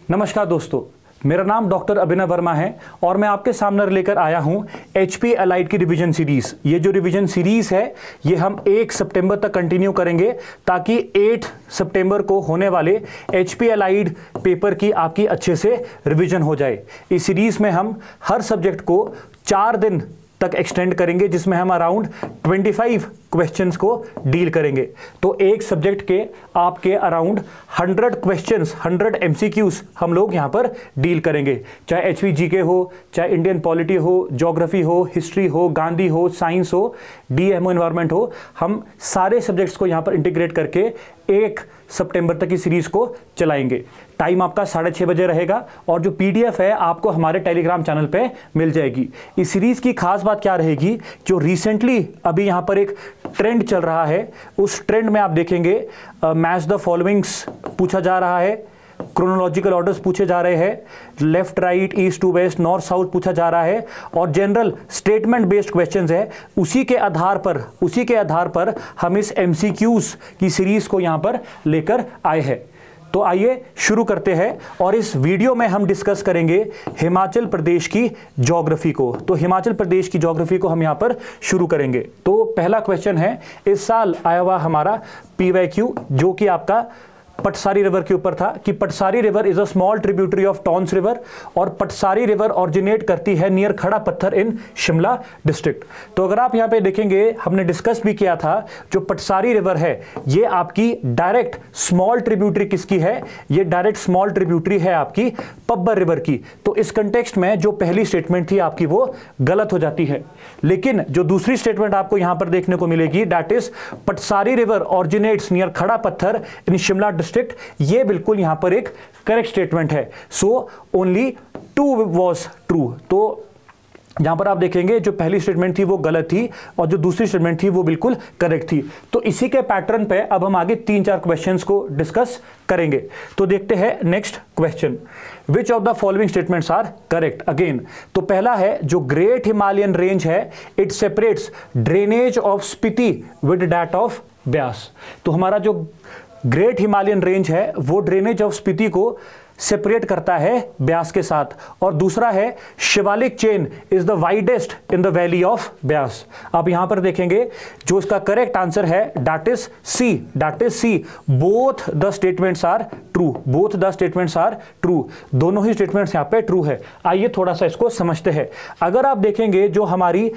नमस्कार दोस्तों, मेरा नाम डॉक्टर अभिनव वर्मा है और मैं आपके सामने लेकर आया हूं HP अलाइड की रिवीजन सीरीज। ये जो रिवीजन सीरीज है ये हम 1 सितंबर तक कंटिन्यू करेंगे ताकि 8 सितंबर को होने वाले HP अलाइड पेपर की आपकी अच्छे से रिवीजन हो जाए। इस सीरीज में हम हर सब्जेक्ट को 4 दिन तक एक्सटेंड करेंगे जिसमें हम अराउंड 25 क्वेश्चंस को डील करेंगे। तो एक सब्जेक्ट के आपके अराउंड 100 क्वेश्चंस, 100 MCQs हम लोग यहां पर डील करेंगे, चाहे HVGK हो, चाहे इंडियन पॉलिटी हो, ज्योग्राफी हो, हिस्ट्री हो, गांधी हो, साइंस हो, DMO एनवायरमेंट हो। हम सारे सब्जेक्ट्स को यहां पर इंटीग्रेट करके 1 सितंबर तक की सीरीज को चलाएंगे। टाइम आपका 6:30 बजे रहेगा और जो PDF है आपको हमारे टेलीग्राम चैनल पे मिल जाएगी। इस सीरीज की खास बात क्या रहेगी, जो रिसेंटली अभी यहां पर एक ट्रेंड चल रहा है, उस ट्रेंड में आप देखेंगे मैच द फॉलोइंग्स पूछा जा रहा है, क्रोनोलॉजिकल ऑर्डर्स पूछे जा रहे हैं, left right, east to west, north south पूछा जा रहा है और जनरल स्टेटमेंट बेस्ड क्वेश्चंस है। उसी के आधार पर हम इस MCQs की सीरीज को यहां पर लेकर आए हैं। तो आइए शुरू करते हैं और इस वीडियो में हम डिस्कस करेंगे हिमाचल प्रदेश की ज्योग्राफी को। तो हिमाचल प्रदेश की ज्योग्राफी को हम यहां पर शुरू करेंगे। तो पहला क्वेश्चन है, इस साल आया हुआ हमारा PYQ जो कि आपका पटसारी रिवर के ऊपर था कि Patsari river is a small tributary of Tons river और पटसारी रिवर ऑरिजिनेट करती है नियर खड़ा पत्थर इन शिमला डिस्ट्रिक्ट। तो अगर आप यहां पे देखेंगे, हमने डिस्कस भी किया था, जो पटसारी रिवर है ये आपकी डायरेक्ट स्मॉल ट्रिब्यूटरी किसकी है, ये डायरेक्ट स्मॉल ट्रिब्यूटरी है आपकी पब्बर रिवर की। तो इस कंटेक्स्ट में जो पहली स्टेटमेंट थी आपकी वो गलत हो जाती है, लेकिन जो दूसरी स्टेटमेंट आपको यहां पर देखने को मिलेगी, that is Patsari river originates near Khara Patthar in Shimla district, ये बिल्कुल यहां पर एक करेक्ट स्टेटमेंट है। So only 2 was true. तो यहां पर आप देखेंगे जो पहली स्टेटमेंट थी वो गलत थी और जो दूसरी स्टेटमेंट थी वो बिल्कुल करेक्ट थी। तो इसी के पैटर्न पे अब हम आगे 3-4 क्वेश्चंस को डिस्कस करेंगे। तो देखते हैं next question, which of the following statements are correct again. तो पहला है, जो ग्रेट हिमालयन रेंज है it separates drainage of Spiti with that of Beas. तो हमारा जो ग्रेट हिमालयन रेंज है वो ड्रेनेज ऑफ स्पीति को सेपरेट करता है ब्यास के साथ। और दूसरा है, Shivalik chain is the widest in the valley of Beas. आप यहां पर देखेंगे जो इसका करेक्ट आंसर है that is C. Both the statements are true. दोनों ही स्टेटमेंट्स यहां पे ट्रू है। आइए थोड़ा सा इसको समझते हैं। अगर आप देखेंगे जो हमारी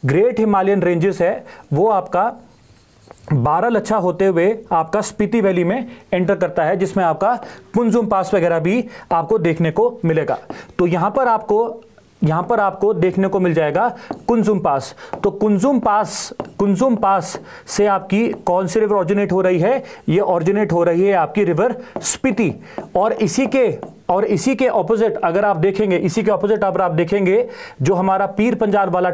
ग्रेट हिमालयन रेंजेस है वो आपका 12 लच्छा होते हुए आपका स्पीति वैली में एंटर करता है, जिसमें आपका कुंजुम पास वगैरह भी आपको देखने को मिलेगा। तो यहां पर आपको देखने को मिल जाएगा कुंजुम पास। तो कुंजुम पास से आपकी कौन सी रिवर ऑरिजिनेट हो रही है, ये ऑरिजिनेट हो रही है आपकी रिवर स्पीति। और इसी के ऑपोजिट अगर आप देखेंगे, जो हमारा पीर पंजाल वाला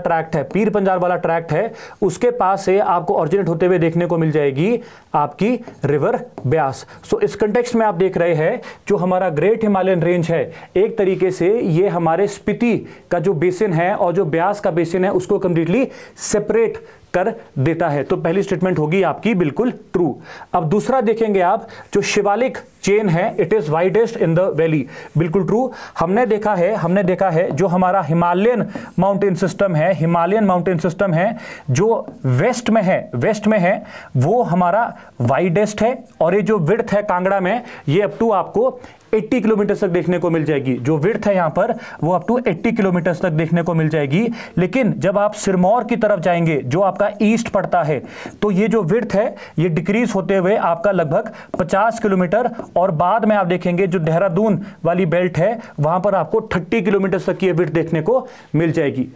ट्रैक्ट है उसके पास से आपको ऑरिजिनेट होते हुए देखने को मिल जाएगी आपकी रिवर ब्यास। सो इस कंटेक्स्ट में आप देख रहे हैं जो हमारा ग्रेट हिमालयन रेंज है एक तरीके से ये हमारे स्पीति का जो बेसिन है और जो ब्यास का बेसिन है उसको कंप्लीटली सेपरेट कर देता है। तो पहली स्टेटमेंट होगी आपकी बिल्कुल ट्रू। अब दूसरा देखेंगे आप, जो शिवालिक चेन है it is widest in the valley, बिल्कुल ट्रू। हमने देखा है जो हमारा हिमालयन माउंटेन सिस्टम है जो वेस्ट में है वो हमारा वाइडेस्ट है और ये जो विड्थ है कांगड़ा में ये अप टू आपको 80 किलोमीटर तक देखने को मिल जाएगी। जो विड्थ है यहां पर वो अप टू 80 किलोमीटर तक देखने को मिल जाएगी। लेकिन जब आप सिरमौर की तरफ जाएंगे जो आपका ईस्ट पड़ता है तो ये जो विड्थ है ये डिक्रीज होते हुए आपका लगभग 50 किलोमीटर और बाद में आप देखेंगे जो देहरादून वाली बेल्ट है वहां पर आपको 30 किलोमीटर तक की विड्थ देखने को मिल जाएगी।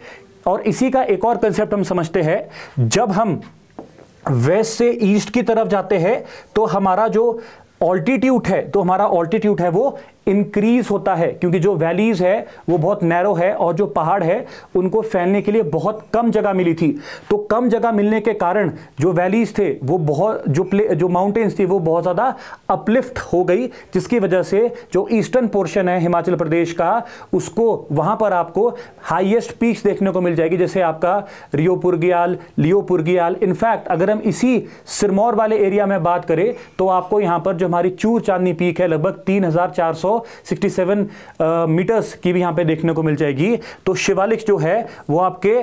और इसी का एक और कंसेप्ट हम समझते हैं, जब हम वेस्ट से ईस्ट की तरफ जाते हैं तो हमारा जो ऑल्टीट्यूड है वो इंक्रीज होता है, क्योंकि जो वैलीज है वो बहुत नैरो है और जो पहाड़ है उनको फैलने के लिए बहुत कम जगह मिली थी। तो कम जगह मिलने के कारण जो वैलीज थे वो बहुत जो माउंटेन्स थी वो बहुत ज्यादा अपलिफ्ट हो गई, जिसकी वजह से जो ईस्टर्न पोर्शन है हिमाचल प्रदेश का उसको वहां पर आपको हाईएस्ट पीक्स देखने को मिल जाएगी, जैसे आपका लियोपुरगियाल। इनफैक्ट अगर हम इसी सिरमौर वाले एरिया में बात करें तो आपको यहां पर जो हमारी चूर चांदनी पीक है लगभग 3400 667 मीटर्स की भी यहाँ पे देखने को मिल जाएगी। तो शिवालिक जो है वो आपके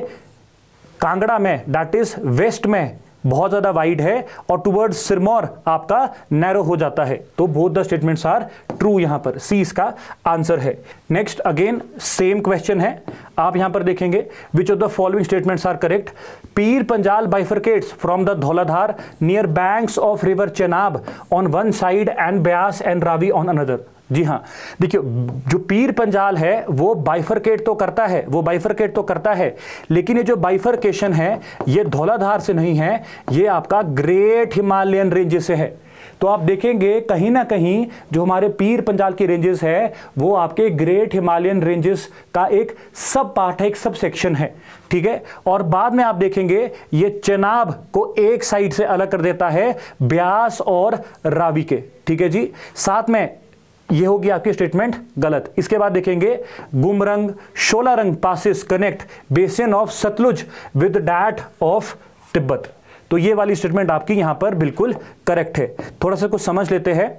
कांगड़ा में, दैट इज वेस्ट में बहुत ज्यादा वाइड है और टुवर्ड्स सिरमौर आपका नैरो हो जाता है। तो both the statements are true, यहां पर सी इसका आंसर है। नेक्स्ट अगेन सेम क्वेश्चन है, आप यहां पर देखेंगे which of the following statements are correct. Pir Panjal bifurcates from the Dhauladhar near banks of river Chenab on one side and Beas and Ravi on another. जी हाँ, देखिए जो पीर पंजाल है वो बाइफरकेट तो करता है, वो बाइफरकेट तो करता है, लेकिन ये जो बाइफरकेशन है ये धौलाधार से नहीं है, ये आपका ग्रेट हिमालयन रेंजेस से है। तो आप देखेंगे कहीं ना कहीं जो हमारे पीर पंजाल की रेंजेस है वो आपके ग्रेट हिमालयन रेंजेस का एक सब पार्ट है, एक सब सेक्शन है, ठीक है। और बाद में आप देखेंगे ये चेनाब को एक साइड से अलग कर देता है ब्यास और रावी के, ठीक है जी। साथ में ये होगी आपकी स्टेटमेंट गलत। इसके बाद देखेंगे Gumrang Sholarang passes connect basin of Sutlej with that of Tibet. तो ये वाली स्टेटमेंट आपकी यहां पर बिल्कुल करेक्ट है। थोड़ा सा कुछ समझ लेते हैं।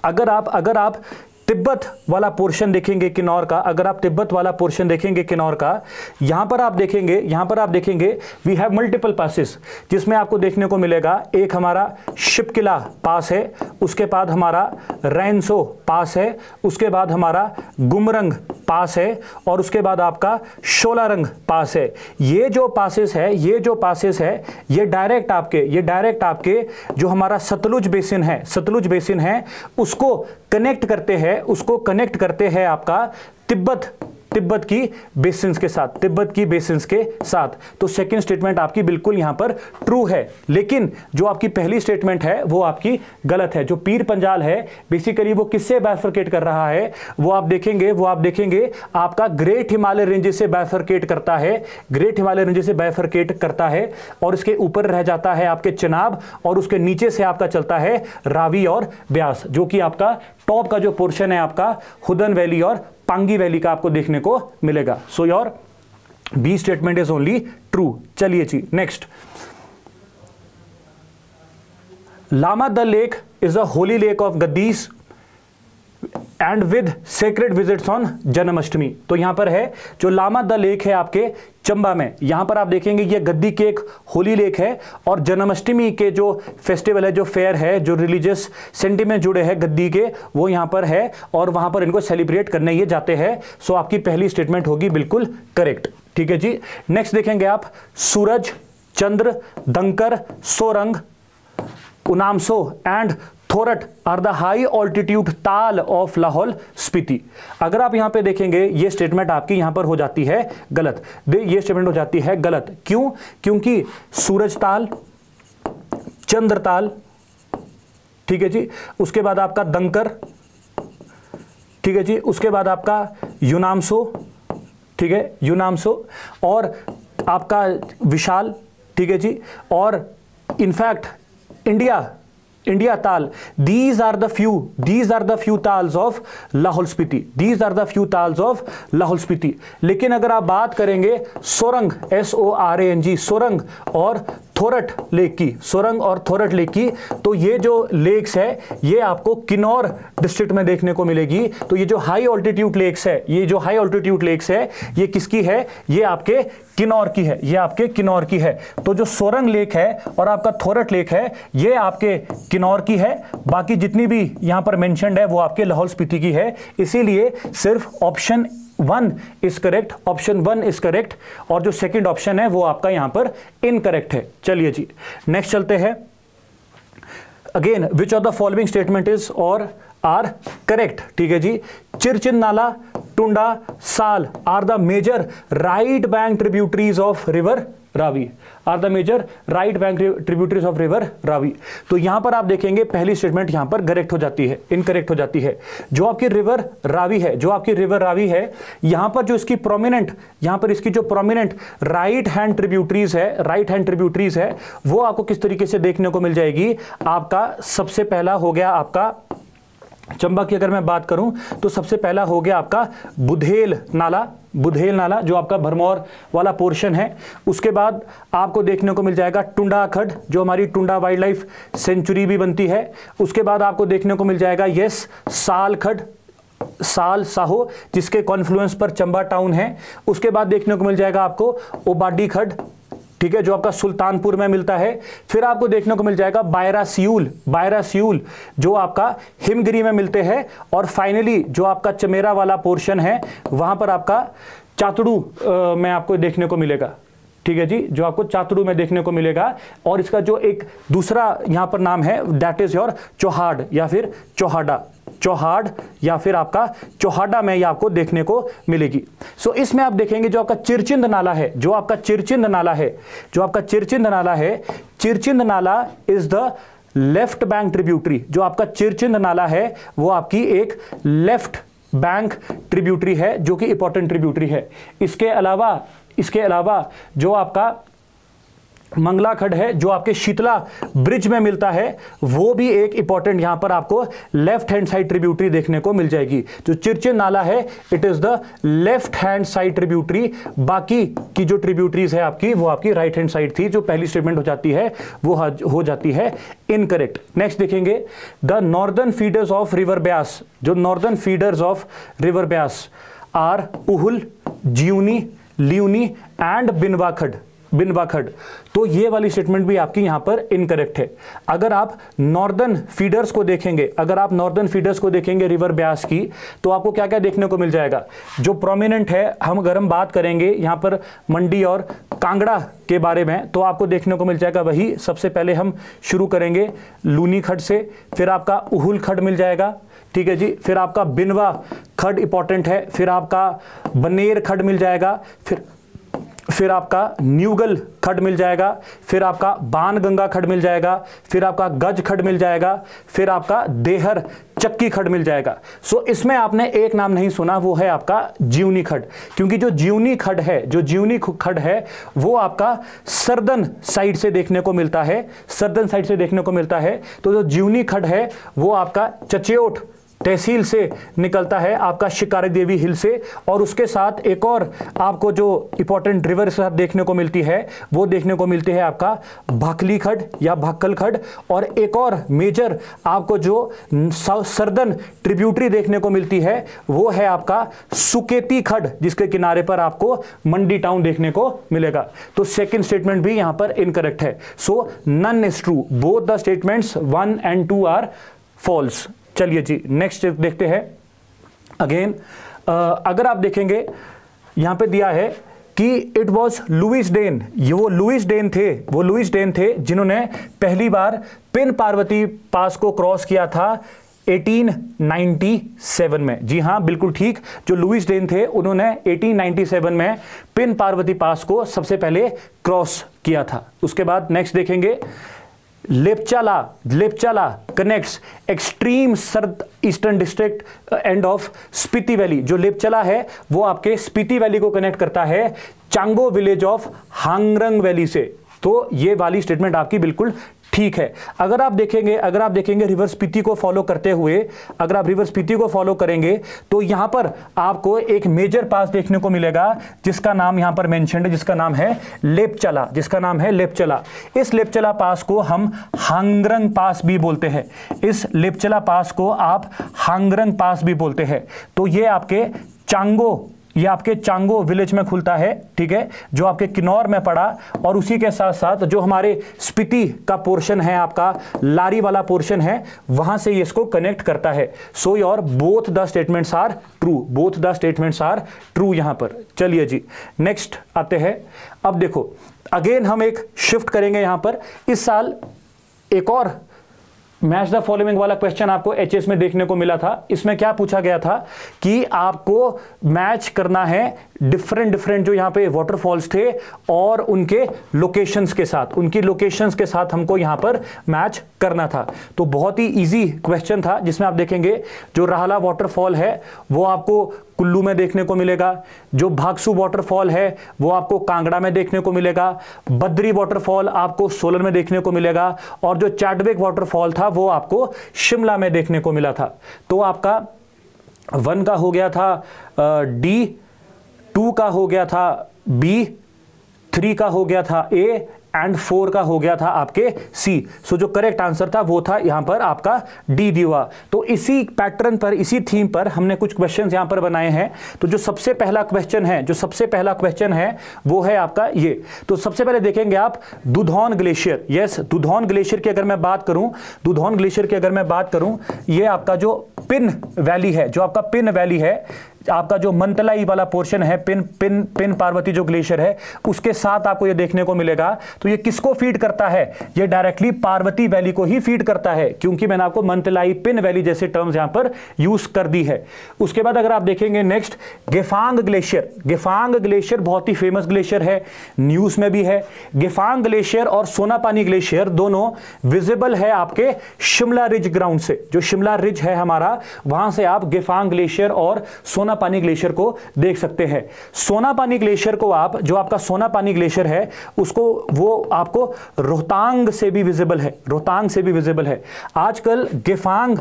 अगर आप तिब्बत वाला पोर्शन देखेंगे किन्नौर का, अगर आप तिब्बत वाला पोर्शन देखेंगे किन्नौर का, यहां पर आप देखेंगे वी हैव मल्टीपल पासेस, जिसमें आपको देखने को मिलेगा एक हमारा शिपकिला पास है, उसके बाद हमारा रैनसो पास है, उसके बाद हमारा गुमरंग पास है और उसके बाद आपका शोलारंग पास है। ये जो पासेस है ये डायरेक्ट आपके जो हमारा सतलुज बेसिन है उसको कनेक्ट करते हैं आपका तिब्बत की बेसिन्स के साथ। तो सेकंड स्टेटमेंट आपकी बिल्कुल यहां पर ट्रू है, लेकिन जो आपकी पहली स्टेटमेंट है वो आपकी गलत है। जो पीर पंजाल है बेसिकली वो किससे बाइफरकेट कर रहा है, वो आप देखेंगे आपका ग्रेट हिमालय रेंज से बाइफरकेट करता है और इसके ऊपर रह जाता है आपके चेनाब और उसके नीचे से आपका चलता है रावी और ब्यास, जो कि आपका टॉप का जो पोर्शन है आपका हुदन वैली और पांगी वैली का आपको देखने को मिलेगा। So your B statement is only true. चलिए जी next, Lama the lake is a holy lake of Gaddis and with sacred visits on Janmashtami. तो यहां पर है जो लामा द लेक है आपके चंबा में, यहां पर आप देखेंगे ये गद्दी की एक होली लेक है और जन्माष्टमी के जो फेस्टिवल है, जो फेयर है, जो रिलीजियस सेंटिमेंट जुड़े हैं गद्दी के, वो यहां पर है और वहां पर इनको सेलिब्रेट करने ये जाते हैं। सो आपकी पहली स्टेटमेंट होगी बिल्कुल करेक्ट, ठीक है जी। नेक्स्ट देखेंगे आप Suraj, Chandra, Dhankar, Sorang, Unamso and Thorat are the high altitude tal of Lahaul Spiti. अगर आप यहां पे देखेंगे ये स्टेटमेंट आपकी यहां पर हो जाती है गलत। ये स्टेटमेंट हो जाती है गलत, क्यों? क्योंकि सूरज ताल, चंद्र ताल, ठीक है जी, उसके बाद आपका दंकर, ठीक है जी, उसके बाद आपका यूनामसो, ठीक है, यूनामसो और आपका विशाल, ठीक है जी, और in fact India tal, these are the few tals of Lahaul Spiti. लेकिन अगर आप बात करेंगे सोरंग, SORANG, सोरंग और थोरट लेक की, तो ये जो लेक्स है ये आपको किन्नौर डिस्ट्रिक्ट में देखने को मिलेगी। तो ये जो हाई ऑल्टीट्यूड लेक्स है ये किसकी है? ये आपके किन्नौर की है। तो जो सोरंग लेक है और आपका थोरट लेक है ये आपके किन्नौर की है, बाकी जितनी भी यहां पर मेंशन्ड है वो आपके लाहौल स्पीति की है। इसीलिए सिर्फ ऑप्शन 1 इज करेक्ट और जो सेकंड ऑप्शन है वो आपका यहां पर इनकरेक्ट है। चलिए जी नेक्स्ट चलते हैं। Again which of the following statement is or are correct, ठीक है जी। Chirchin Nala, Tunda, Sal are the major right bank tributaries of river Ravi. तो यहां पर आप देखेंगे पहली स्टेटमेंट यहां पर इनकरेक्ट हो जाती है। जो आपकी रिवर रावी है यहां पर जो इसकी प्रोमिनेंट राइट हैंड ट्रिब्यूटरीज है वो आपको किस तरीके से देखने को मिल जाएगी। आपका सबसे पहला हो गया आपका चंबा की अगर मैं बात करूं तो सबसे पहला हो गया आपका बुधेल नाला जो आपका भरमौर वाला पोर्शन है। उसके बाद आपको देखने को मिल जाएगा टुंडा खड, जो हमारी टुंडा वाइल्ड लाइफ सेंचुरी भी बनती है। उसके बाद आपको देखने को मिल जाएगा साल खड, साल साहो, जिसके कॉन्फ्लुएंस पर चंबा टाउन है। उसके बाद देखने को मिल जाएगा आपको ओबाडी खड, ठीक है, जो आपका सुल्तानपुर में मिलता है। फिर आपको देखने को मिल जाएगा बायरा सियूल जो आपका हिमगिरी में मिलते हैं। और फाइनली जो आपका चमेरा वाला पोर्शन है वहां पर आपका चातड़ू में आपको देखने को मिलेगा, ठीक है जी, जो आपको चातड़ू में देखने को मिलेगा। और इसका जो एक दूसरा यहां पर नाम है दैट इज योर चौहाड या फिर चौहाड या फिर आपका चौहाडा में ये आपको देखने को मिलेगी। सो इसमें आप देखेंगे जो आपका चिरचिंद नाला है, चिरचिंद नाला is the left bank tributary. जो आपका चिरचिंद नाला है वो आपकी एक लेफ्ट बैंक ट्रिब्यूटरी है जो कि इंपॉर्टेंट ट्रिब्यूटरी है। इसके अलावा जो आपका मंगला खड है जो आपके शीतला ब्रिज में मिलता है, वो भी एक इंपॉर्टेंट यहां पर आपको लेफ्ट हैंड साइड ट्रिब्यूटरी देखने को मिल जाएगी। जो चिरचिंद नाला है it is the left hand side tributary. बाकी की जो ट्रिब्यूटरीज है आपकी वो आपकी राइट हैंड साइड थी। जो पहली स्टेटमेंट हो जाती है वो हो जाती है इनकरेक्ट। नेक्स्ट देखेंगे the northern feeders of river Beas. जो northern feeders of river Beas are Puhul, Jiuni, Liuni and Binwa Khad. तो ये वाली स्टेटमेंट भी आपकी यहां पर इनकरेक्ट है। अगर आप नॉर्दर्न फीडर्स को देखेंगे रिवर ब्यास की, तो आपको क्या क्या देखने को मिल जाएगा। जो प्रोमिनेंट है, अगर हम बात करेंगे यहां पर मंडी और कांगड़ा के बारे में, तो आपको देखने को मिल जाएगा वही। सबसे पहले हम शुरू करेंगे लूनी खड से, फिर आपका उहुल खड मिल जाएगा, ठीक है जी, फिर आपका बिनवा खड इंपॉर्टेंट है, फिर आपका बनेर खड मिल जाएगा, फिर आपका न्यूगल खड मिल जाएगा, फिर आपका बाणगंगा खड मिल जाएगा, फिर आपका गज खड मिल जाएगा, फिर आपका देहर चक्की खड मिल जाएगा। सो इसमें आपने एक नाम नहीं सुना, वो है आपका जीवनी खड। क्योंकि जो जीवनी खड है वो आपका सर्दन साइड से देखने को मिलता है। तो जो जीवनी खड है वो आपका चचेओट तहसील से निकलता है, आपका शिकारी देवी हिल से। और उसके साथ एक और आपको जो इंपॉर्टेंट रिवर साथ देखने को मिलती है वो देखने को मिलती है आपका भाकली खड या भाक्कल खड। और एक और मेजर आपको जो सर्दन ट्रिब्यूटरी देखने को मिलती है वो है आपका सुकेती खड, जिसके किनारे पर आपको मंडी टाउन देखने को मिलेगा। तो सेकंड स्टेटमेंट भी यहां पर इनकरेक्ट है। So none is true, both the statements 1 and 2 are false. चलिए जी नेक्स्ट देखते हैं। अगेन अगर आप देखेंगे यहां पे दिया है कि इट वॉज लुइस डेन। वो लुइस डेन थे जिन्होंने पहली बार पिन पार्वती पास को क्रॉस किया था 1897 में। जी हां, बिल्कुल ठीक, जो लुइस डेन थे उन्होंने 1897 में पिन पार्वती पास को सबसे पहले क्रॉस किया था। उसके बाद नेक्स्ट देखेंगे लेपचाला कनेक्ट्स एक्सट्रीम सर्द eastern district end of Spiti valley. जो लेपचाला है वो आपके स्पीति वैली को कनेक्ट करता है Chango village of Hangrang valley से। तो ये वाली स्टेटमेंट आपकी बिल्कुल ठीक है। अगर आप देखेंगे रिवर स्पीति को फॉलो करते हुए, अगर आप रिवर स्पीति को फॉलो करेंगे तो यहां पर आपको एक मेजर पास देखने को मिलेगा जिसका नाम यहां पर मेंशन्ड है, जिसका नाम है लेपचला। इस लेपचला पास को हम हांगरंग पास भी बोलते हैं। इस लेपचला पास को आप हांगरंग पास भी बोलते हैं। तो ये आपके चांगो विलेज में खुलता है, ठीक है, जो आपके किन्नौर में पड़ा। और उसी के साथ साथ जो हमारे स्पीति का पोर्शन है, आपका लारी वाला पोर्शन है, वहां से ये इसको कनेक्ट करता है। So your both the statements are true यहां पर। चलिए जी नेक्स्ट आते हैं। अब देखो अगेन हम एक शिफ्ट करेंगे यहां पर। इस साल एक और मैच द फॉलोइंग वाला क्वेश्चन आपको एचएस में देखने को मिला था। इसमें क्या पूछा गया था कि आपको मैच करना है डिफरेंट जो यहां पे वाटरफॉल्स थे और उनके लोकेशंस के साथ हमको यहां पर मैच करना था। तो बहुत ही इजी क्वेश्चन था, जिसमें आप देखेंगे जो राहला वाटरफॉल है वो आपको कुल्लू में देखने को मिलेगा, जो भागसू वाटरफॉल है वो आपको कांगड़ा में देखने को मिलेगा, बद्री वाटरफॉल आपको सोलन में देखने को मिलेगा, और जो चैडविक वाटरफॉल था वो आपको शिमला में देखने को मिला था। तो आपका 1 का हो गया था डी, 2 का हो गया था बी, 3 का हो गया था ए एंड 4 का हो गया था आपके सी। सो जो करेक्ट आंसर था वो था यहां पर आपका डी दिया। तो इसी पैटर्न पर, इसी थीम पर हमने कुछ क्वेश्चंस यहां पर बनाए हैं। तो जो सबसे पहला क्वेश्चन है वो है आपका ये। तो सबसे पहले देखेंगे आप दुधौन ग्लेशियर। यस, दुधौन ग्लेशियर की अगर मैं बात करूं, ये आपका जो पिन वैली है, आपका जो मंतलाई वाला पोर्शन है, पिन पार्वती जो ग्लेशियर है उसके साथ आपको ये देखने को मिलेगा। तो ये किसको फीड करता है? ये डायरेक्टली पार्वती वैली को ही फीड करता है, क्योंकि मैंने आपको मंतलाई, पिन वैली जैसे टर्म्स यहां पर यूज कर दी है। उसके बाद अगर आप देखेंगे नेक्स्ट गेफांग ग्लेशियर बहुत ही फेमस ग्लेशियर है, न्यूज में भी है। गेफांग ग्लेशियर और सोनापानी ग्लेशियर दोनों विजिबल है आपके शिमला रिज ग्राउंड से। जो शिमला रिज है हमारा, वहां से आप गेफांग ग्लेशियर और सोनापानी ग्लेशियर को देख सकते हैं। सोनापानी ग्लेशियर को आप, जो आपका सोनापानी ग्लेशियर है उसको, वो आपको रोहतांग से भी विजिबल है, आजकल गेफांग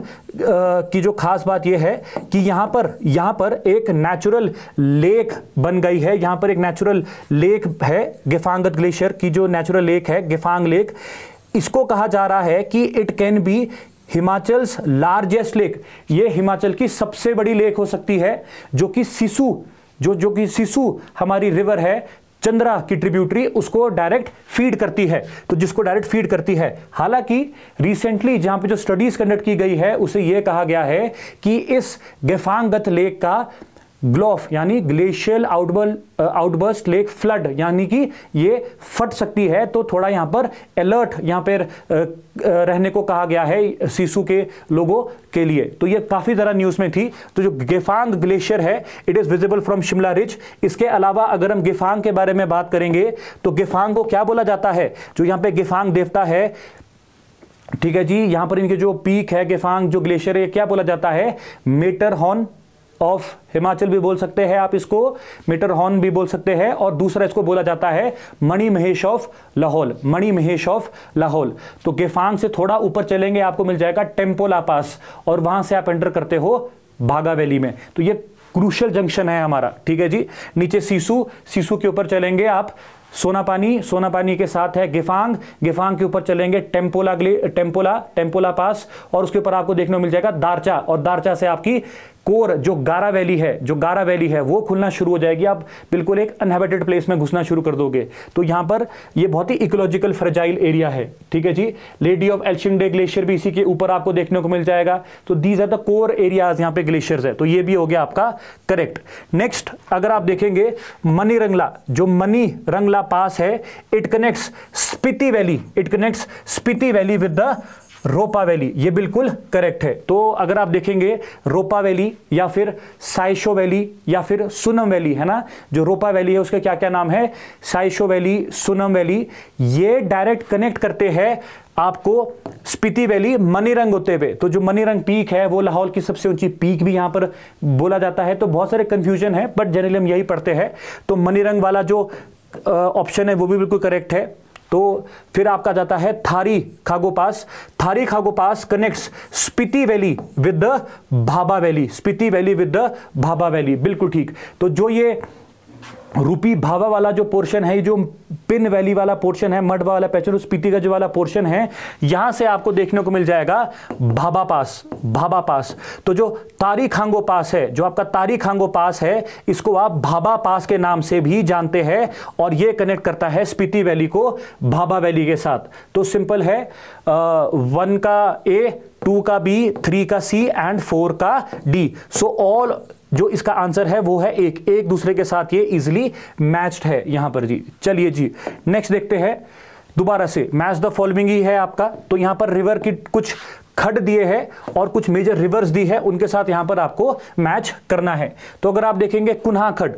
की जो खास बात यह है कि यहां पर एक नेचुरल लेक बन गई है। यहां पर एक नेचुरल लेक है, गेफांगत ग्लेशियर की जो नेचुरल लेक है, गेफांग लेक। इसको कहा जा रहा है कि it can be Himachal's largest lake. ये हिमाचल की सबसे बड़ी लेक हो सकती है, जो कि सिसु हमारी रिवर है, चंद्रा की ट्रिब्यूटरी, उसको डायरेक्ट फीड करती है। तो जिसको डायरेक्ट फीड करती है, हालांकि रिसेंटली जहां पे जो स्टडीज कंडक्ट की गई है उसे यह कहा गया है कि इस गेफांगत लेक का ग्लोफ यानी ग्लेशियल आउटबर्स्ट लेक फ्लड, यानी कि ये फट सकती है। तो थोड़ा यहां पर अलर्ट यहां पर रहने को कहा गया है सिसु के लोगों के लिए। तो ये काफी ज्यादा न्यूज में थी। तो जो गेफांग ग्लेशियर है, it is visible from Shimla ridge. इसके अलावा अगर हम गेफांग के बारे में बात करेंगे तो गेफांग को क्या बोला जाता है? जो यहां पे गेफांग देवता है, ठीक है जी, यहां पर इनके जो पीक है गेफांग जो ग्लेशियर है, क्या बोला जाता है? मेटरहॉर्न ऑफ हिमाचल भी बोल सकते हैं आप, इसको मेटरहॉर्न भी बोल सकते हैं। और दूसरा इसको बोला जाता है मणि महेश ऑफ लाहौल। तो गेफांग से थोड़ा ऊपर चलेंगे, आपको मिल जाएगा टेम्पोला पास, और वहां से आप एंटर करते हो भागा वैली में। तो ये क्रूशियल जंक्शन है हमारा, ठीक है जी। नीचे सिसु के ऊपर चलेंगे आप सोनापानी के साथ है गेफांग के ऊपर चलेंगे टेम्पोला पास, और उसके ऊपर आपको देखने को मिल जाएगा दारचा, और दारचा से आपकी कोर जो गारा वैली है वो खुलना शुरू हो जाएगी। आप बिल्कुल एक अनहैबिटेड प्लेस में घुसना शुरू कर दोगे। तो यहां पर ये बहुत ही इकोलॉजिकल फ्रेजाइल एरिया है, ठीक है जी। लेडी ऑफ एल्शिंगडे ग्लेशियर भी इसी के ऊपर आपको देखने को मिल जाएगा। तो these are the core areas यहां पे ग्लेशियर्स है। तो ये भी हो गया आपका करेक्ट। नेक्स्ट अगर आप देखेंगे मणिरंगला पास है, it connects Spiti valley with the रोपा वैली। ये बिल्कुल करेक्ट है। तो अगर आप देखेंगे रोपा वैली या फिर साइशो वैली या फिर सुनम वैली, है ना, जो रोपा वैली है उसके क्या क्या नाम है? साइशो वैली, सुनम वैली। ये डायरेक्ट कनेक्ट करते हैं आपको स्पीति वैली मणिरंग होते हुए। तो जो मणिरंग पीक है वो लाहौल की सबसे ऊंची पीक भी यहां पर बोला जाता है। तो बहुत सारे कंफ्यूजन है, बट जनरली हम यही पढ़ते हैं। तो मणिरंग वाला जो ऑप्शन है वो भी बिल्कुल करेक्ट है। तो फिर आपका जाता है थारी खागो pass connects Spiti valley with the Bhabha valley, बिल्कुल ठीक। तो जो ये रूपी भाभा वाला जो पोर्शन है, जो पिन वैली वाला पोर्शन है, मड वाला पैचर स्पीति का जो वाला पोर्शन है, यहां से आपको देखने को मिल जाएगा भाभा पास। तो जो तारी खांगो पास है, जो आपका तारी खांगो पास है, इसको आप भाभा पास के नाम से भी जानते हैं, और ये कनेक्ट करता है स्पीति वैली को भाभा वैली के साथ। तो सिंपल है, 1 का A, 2 का B, 3 का C एंड 4 का D। सो ऑल जो इसका आंसर है वो है एक दूसरे के साथ ये इजिली मैच्ड है यहां पर जी। चलिए जी नेक्स्ट देखते हैं। दोबारा से मैच द फॉलोइंग ही है आपका। तो यहां पर रिवर की कुछ खड दिए हैं और कुछ मेजर रिवर्स दी है, उनके साथ यहां पर आपको मैच करना है। तो अगर आप देखेंगे कुन्हा खड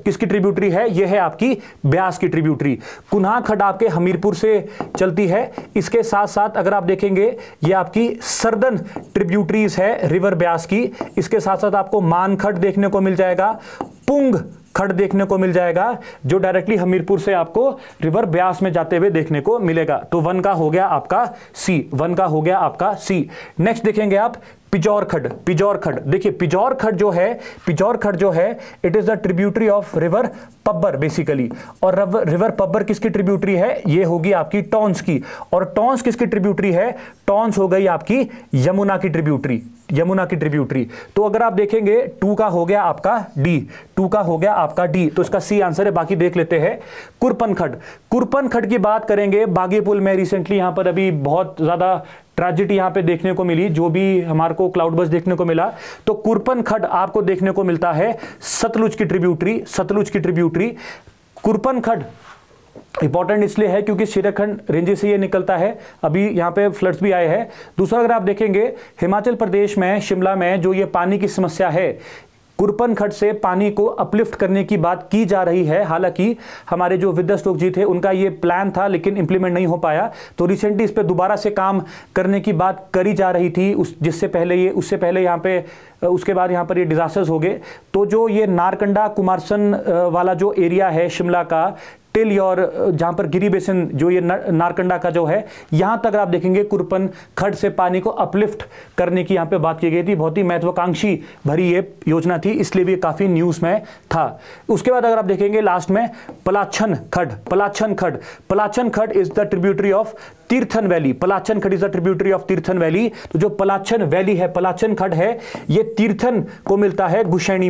किसकी ट्रिब्यूटरी है? यह है आपकी ब्यास की ट्रिब्यूटरी। कुन्हा खड आपके हमीरपुर से चलती है। इसके साथ साथ अगर आप देखेंगे ये आपकी सर्दन ट्रिब्यूटरीज है रिवर ब्यास की। इसके साथ साथ आपको मान खड देखने को मिल जाएगा, पुंग खड देखने को मिल जाएगा, जो डायरेक्टली हमीरपुर से आपको रिवर ब्यास में जाते हुए देखने को मिलेगा। तो 1 का हो गया आपका सी। नेक्स्ट देखेंगे आप पिजौर खड देखिए, पिजौर खड जो है it is the tributary of river Pabbar basically. और रिवर पब्बर किसकी ट्रिब्यूटरी है? ये होगी आपकी टॉन्स की। और टॉन्स किसकी ट्रिब्यूटरी है? टॉन्स हो गई आपकी यमुना की ट्रिब्यूटरी। तो अगर आप देखेंगे 2 का हो गया आपका डी, तो इसका सी आंसर है। बाकी देख लेते हैं। कुरपन खड की बात करेंगे। बागेपुल में रिसेंटली यहां पर अभी बहुत ज्यादा ट्रेजेडी यहां पे देखने को मिली, जो भी हमारे को क्लाउड बस देखने को मिला। तो कुरपन खड आपको देखने को मिलता है सतलुज की ट्रिब्यूटरी। कुरपन खड इंपॉर्टेंट इसलिए है क्योंकि शिराखंड रेंज से ये निकलता है। अभी यहां पे फ्लड्स भी आए हैं। दूसरा अगर आप देखेंगे हिमाचल प्रदेश में शिमला में जो ये पानी की समस्या है, कुरपन खड से पानी को अपलिफ्ट करने की बात की जा रही है। हालांकि हमारे जो विद्यास्तोक जी थे उनका ये प्लान था लेकिन इंप्लीमेंट नहीं हो पाया। तो रिसेंटली इस पे दोबारा से काम करने की बात करी जा रही थी, उससे पहले यहाँ पे उसके बाद यहाँ पर ये डिजास्टर्स हो गए। तो जो ये नारकंडा कुमारसन वाला जो एरिया है शिमला का, टिल और जहां पर गिरी बेसिन जो ये नारकंडा का जो है, यहां तक आप देखेंगे कुरपन खड से पानी को अपलिफ्ट करने की यहां पे बात की गई थी। बहुत ही महत्वाकांक्षी भरी ये योजना थी, इसलिए भी काफी न्यूज में था। उसके बाद अगर आप देखेंगे लास्ट में Palachan Khad is the tributary of Tirthan valley. Palachan Khad is the tributary of Tirthan valley. तो जो पलाचन वैली है, पलाचन खड है, ये तीर्थन को मिलता है गुशैनी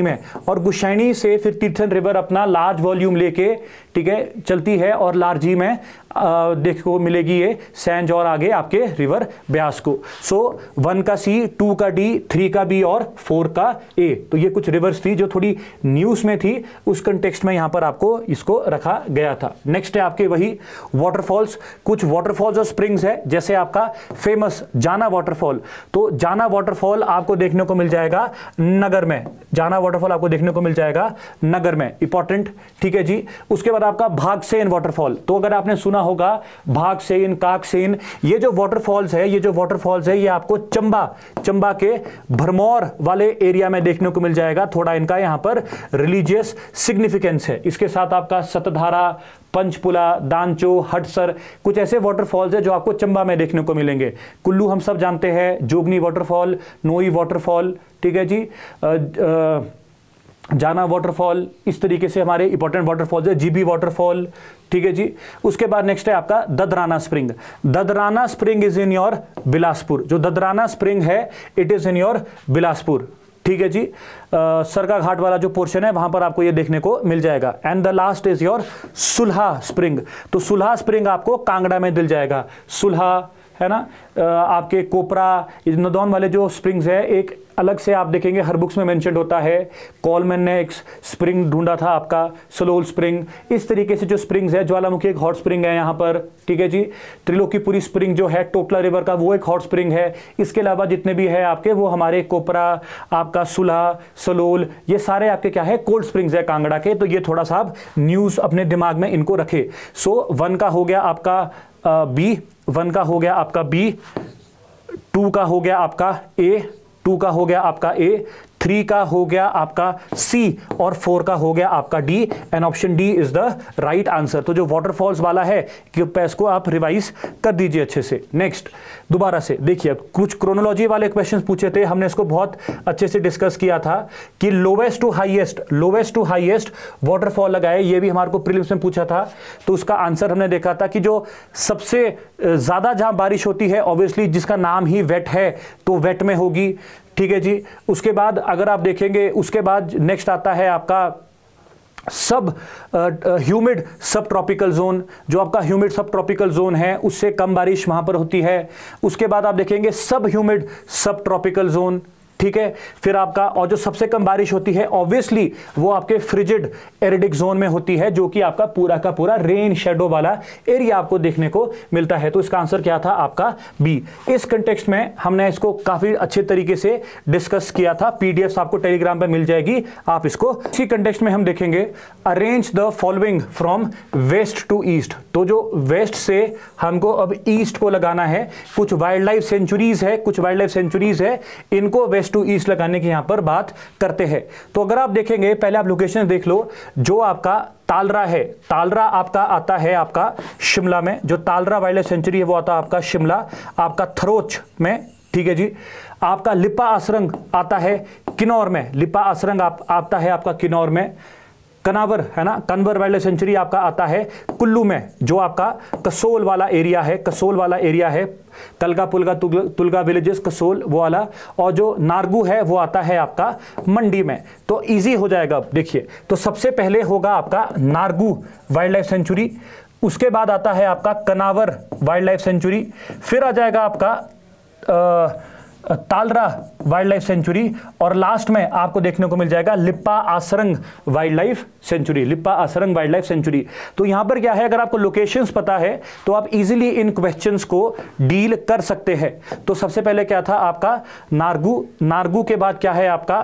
में। और गुशैनी से फिर तीर्थन रिवर अपना लार्ज वॉल्यूम लेके, ठीक है, चलती है और लार्जी में देखो मिलेगी ये सैंज और आगे आपके रिवर ब्यास को। सो 1 का सी, 2 का डी, 3 का बी और 4 का ए। तो ये कुछ रिवर्स थी जो थोड़ी न्यूज में थी, उस कंटेक्स्ट में यहां पर आपको इसको रखा गया था। नेक्स्ट है आपके वही वाटरफॉल्स। कुछ वाटरफॉल्स और स्प्रिंग्स है, जैसे आपका फेमस जाना वाटरफॉल। तो जाना वाटरफॉल आपको देखने को मिल जाएगा नगर में। इंपॉर्टेंट, ठीक है जी। उसके बाद आपका भागसेन वाटरफॉल। तो अगर आपने सुना होगा भागसेन, काकसेन, ये जो वाटरफॉल्स है ये आपको चंबा के भरमौर वाले एरिया में देखने को मिल जाएगा। थोड़ा इनका यहां पर रिलीजियस सिग्निफिकेंस है। इसके साथ आपका सतधारा, पंचपुला, दानचो, हटसर, कुछ ऐसे वाटरफॉल्स है जो आपको चंबा में देखने को मिलेंगे। कुल्लू हम सब जानते हैं, जोगनी वाटरफॉल, नोई वाटरफॉल, ठीक है जी, जाना वाटरफॉल, इस तरीके से हमारे इंपॉर्टेंट वाटरफॉल्स है। जीबी वाटरफॉल, ठीक है जी। उसके बाद नेक्स्ट है आपका Dadrana spring is in your Bilaspur. जो ददराना स्प्रिंग है it is in your Bilaspur, ठीक है जी। सरका घाट वाला जो पोर्शन है वहां पर आपको ये देखने को मिल जाएगा। And the last is your Sulha spring. तो सुलहा स्प्रिंग आपको कांगड़ा में मिल जाएगा। सुलहा है ना, आपके कोपरा, नदौन वाले जो स्प्रिंग्स है, एक अलग से आप देखेंगे हर बुक्स में मेंशन होता है। कॉलमैन ने एक स्प्रिंग ढूंढा था आपका, सलोल स्प्रिंग। इस तरीके से जो स्प्रिंग्स है, ज्वालामुखी एक हॉट स्प्रिंग है यहाँ पर, ठीक है जी। त्रिलोकीपुरी स्प्रिंग जो है टोकला रिवर का, वो एक हॉट स्प्रिंग है। इसके अलावा जितने भी है आपके, वो हमारे कोपरा, आपका सुलह, सलोल, ये सारे आपके क्या है, कोल्ड स्प्रिंग्स है कांगड़ा के। तो ये थोड़ा सा आप न्यूज अपने दिमाग में इनको रखे। सो 1 का हो गया आपका बी, 1 का हो गया आपका बी, 2 का हो गया आपका ए, 2 का हो गया आपका ए, 3 का हो गया आपका सी और 4 का हो गया आपका D. And option D is the right answer. तो जो वाटरफॉल्स वाला है इसको आप रिवाइज कर दीजिए अच्छे से। नेक्स्ट दोबारा से देखिए, कुछ क्रोनोलॉजी वाले क्वेश्चंस पूछे थे हमने, इसको बहुत अच्छे से डिस्कस किया था कि लोवेस्ट टू हाईएस्ट वाटरफॉल लगाए। ये भी हमारे को प्रीलिम्स में पूछा था। तो उसका आंसर हमने देखा था कि जो सबसे ज्यादा जहां बारिश होती है, ऑब्वियसली जिसका नाम ही वेट है, तो वेट में होगी, ठीक है जी। उसके बाद अगर आप देखेंगे, उसके बाद नेक्स्ट आता है आपका ह्यूमिड सब ट्रॉपिकल जोन। जो आपका ह्यूमिड सब ट्रॉपिकल जोन है, उससे कम बारिश वहां पर होती है। उसके बाद आप देखेंगे सब ह्यूमिड सब ट्रॉपिकल जोन, ठीक है। फिर आपका, और जो सबसे कम बारिश होती है ऑब्वियसली वो आपके फ्रिजिड एरिडिक जोन में होती है, जो कि आपका पूरा का पूरा रेन शेडो वाला एरिया आपको देखने को मिलता है। तो इसका आंसर क्या था आपका बी। इस कंटेक्स्ट में हमने इसको काफी अच्छे तरीके से डिस्कस किया था। पीडीएफ आपको टेलीग्राम पे मिल जाएगी, आप इसको। इसी कंटेक्स्ट में हम देखेंगे arrange the following from west to east. तो जो वेस्ट से हमको अब ईस्ट को लगाना है। कुछ वाइल्ड लाइफ सेंचुरीज है, इनको वेस्ट वेस्ट टू ईस्ट लगाने की यहां पर बात करते हैं। तो अगर आप देखेंगे, पहले आप लोकेशन देख लो, जो आपका तालरा है, तालरा आपका आता है आपका शिमला में, जो तालरा वाइल्ड लाइफ सेंचुरी है वो आता है आपका शिमला, आपका थरोच में, ठीक है जी। आपका लिपा असरंग आता है किन्नौर में, लिपा असरंग आता है आपका किन्नौर में। कनावर है ना, कन्वर वाइल्ड लाइफ सेंचुरी आपका आता है कुल्लू में, जो आपका कसोल वाला एरिया है, कसोल वाला एरिया है, कलगा पुलगा तुलगा विलेजेस कसोल वो वाला। और जो नारगू है वो आता है आपका मंडी में। तो इजी हो जाएगा। अब देखिए, तो सबसे पहले होगा आपका नारगू वाइल्ड लाइफ सेंचुरी, उसके बाद आता है आपका कनावर वाइल्ड लाइफ सेंचुरी, फिर आ जाएगा आपका तालरा वाइल्ड लाइफ सेंचुरी, और लास्ट में आपको देखने को मिल जाएगा Lippa Asrang wildlife sanctuary, Lippa Asrang wildlife sanctuary. तो यहां पर क्या है, अगर आपको लोकेशंस पता है तो आप इजीली इन क्वेश्चंस को डील कर सकते हैं। तो सबसे पहले क्या था आपका नारगू, नारगू के बाद क्या है आपका